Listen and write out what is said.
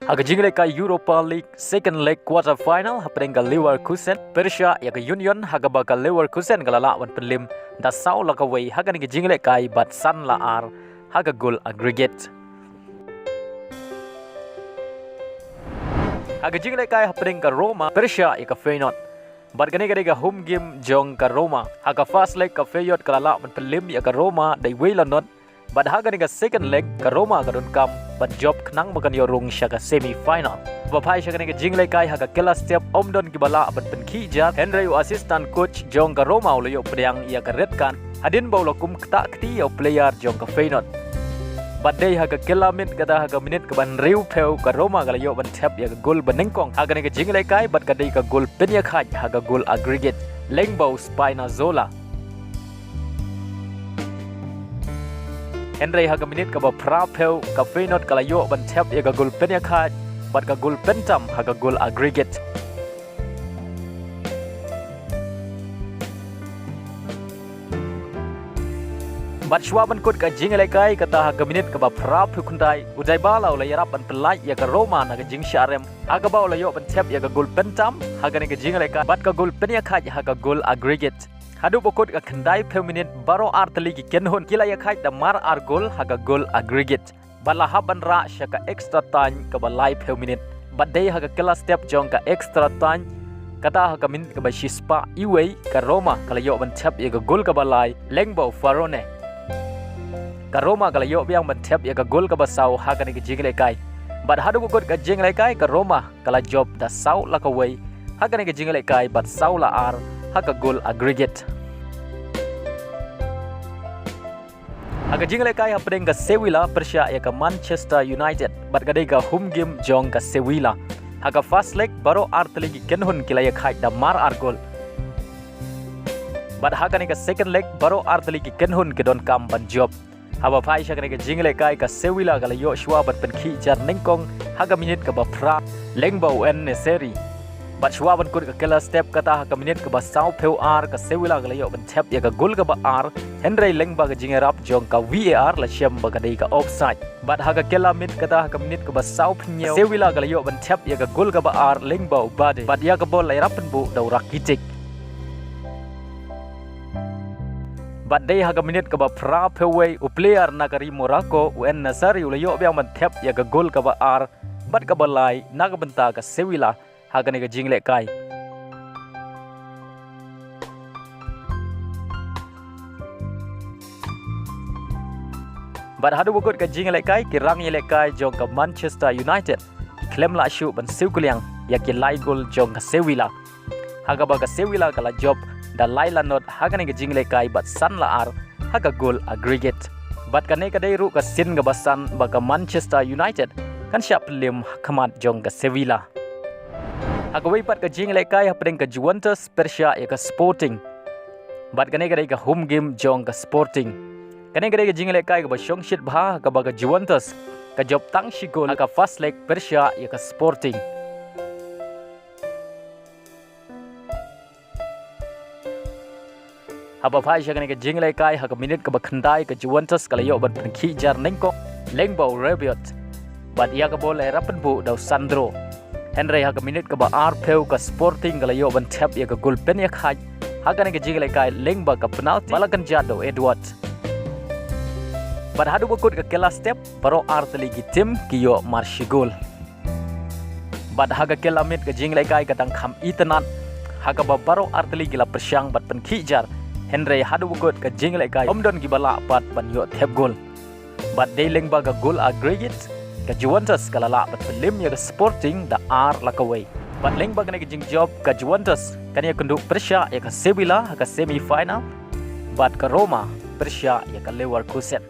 Aga jingle ka Europa League second leg quarter final happening ka Leverkusen Persia ya ka Union haga ba ka Leverkusen galala wan Pynliem da sau la ka wei haga ni jingle kai bat san la ar haga goal aggregate. Aga jingle kai happening ka Roma Persia ya ka Feyenoord bat gani ka home game jong ka Roma haga first leg ka Feyenoord galala wan Pynliem ya ka Roma dai wei la not but haga ni ka second leg ka Roma ka don kam but job knang makan yorung sya ka semi final bapai sya ka jingle kai haga kela step omdon gibala bat penki jar Henry assistant coach jong ka Roma ulo yo pedang ia ka red kan hadin baulo kum kta kti yo player jong ka Feyenoord but day haga kela min kata haga minute ka ban riu peu ka Roma ka yo ban tap ya ka goal banengkong haga ni ka jingle kai but ka dei ka goal penya khaj haga goal aggregate Lyngba Spinazzola Henry haga minit ka ba prapeu ka Feyenoord kala yo ban tap ya ka goal penya khaj bat ka goal pentam haga goal aggregate bat shwa ban kut ka jingle kai kata haga minit ka ba prapeu kundai Dybala la yarap ban pelai ya ka Roma na ka jing sharem haga ba la yo ban tap ya ka goal pentam haga ni ka jingle kai bat ka goal penya khaj haga goal aggregate hadu bokot ka khandai pe minute baro artali ki kenhon kila ya khai da mar ar goal haga goal aggregate bala haban ra shaka extra time ka balai pe minute badai haga kala step jong ka extra time kata haga minute ka ba shispa iwei ka Roma kala yo ban tap ya ka goal ka balai Lyngba farone ka Roma kala yo biang ban tap ya ka goal ka ba sau haga ni ka jingle kai bad hadu bokot ka jingle kai ka Roma kala job da sau la ka wei haga ni ka jingle kai bat sau la ar haga goal aggregate. Haga jingle kai happening ka Sevilla Persia ya ka Manchester United bat kadai ka home game jong ka Sevilla haga first leg baro artli ki kenhun kila ya khai da mar ar goal bat haga ni ka second leg baro artli ki kenhun ke don kam ban job haba phai sha ka jingle kai ka Sevilla kala yo shwa bat pen khi jar ningkong haga minute ka ba pra Lyngba en seri bat shwa ban kut ka kela step kata ka minute ka ba sau peu ar ka Sevilla ka layo ban tap ya ka goal ka ba ar Henry Lyngba ka jingerap jong ka VAR la shem ba ka dei ka offside bat ha ka kela minute kata ka minute ka ba sau phnyo Sevilla ka layo ban tap ya ka goal ka ba ar Lyngba bade bat ya ka bol lai rapen bu dau rakitik bat dei ha ka minute ka ba pra peway u player na kari Morocco en Nasari layo biang ban tap ya ka goal ka ba ar bat ka balai na ka benta ka Sevilla haga ni ka jingle kai bat hadu bukut ka jingle kai ki rang yele kai jong ka Manchester United klem la shu ban siu kuliang ya ki lai goal jong ka Sevilla haga ba ka Sevilla kala job da lai la not haga ni ka jingle kai bat san la ar haga goal aggregate bat ka ne ka dei ru ka sin ga basan ba ka Manchester United kan siap Pynliem kamat jong ka Sevilla haga wei pat ka jingle kai happening ka Juventus Persia ya ka Sporting bat kane ka home game jong ka Sporting kane ka jingle kai ka ba shong shit bha ka ba ka Juventus ka job tang shi goal ka first leg Persia ya ka Sporting haba phai sha kane ka jingle kai ha ka minute ka ba khandai ka Juventus ka layo ban khi jar nengko Lyngba Rebiot bat ya ka bol ai rapen bu dau Sandro Henry haga minute ka ba ar peu ka Sporting kala yo ban tap ya ka goal pen ya khaj haga ni ka jingle kai Lyngba ka penalty balakan jado Edward bar hadu bokut ka kela step baro artli ki tim ki yo marshi goal bad haga kela mit ka jingle kai ka tang kham itanat haga ba baro artli gila persyang bat pen khijar Henry hadu bokut ka jingle kai omdon gi bala bat ban yo tap goal bad de Lyngba ka goal aggregate ka Juventus kala la bat Pynliem ya ka Sporting da ar la ka wei bat Lyngba ka jing job ka Juventus kan ya kundu Persia ya ka Sevilla ka semi final bat ka Roma Persia ya ka Leverkusen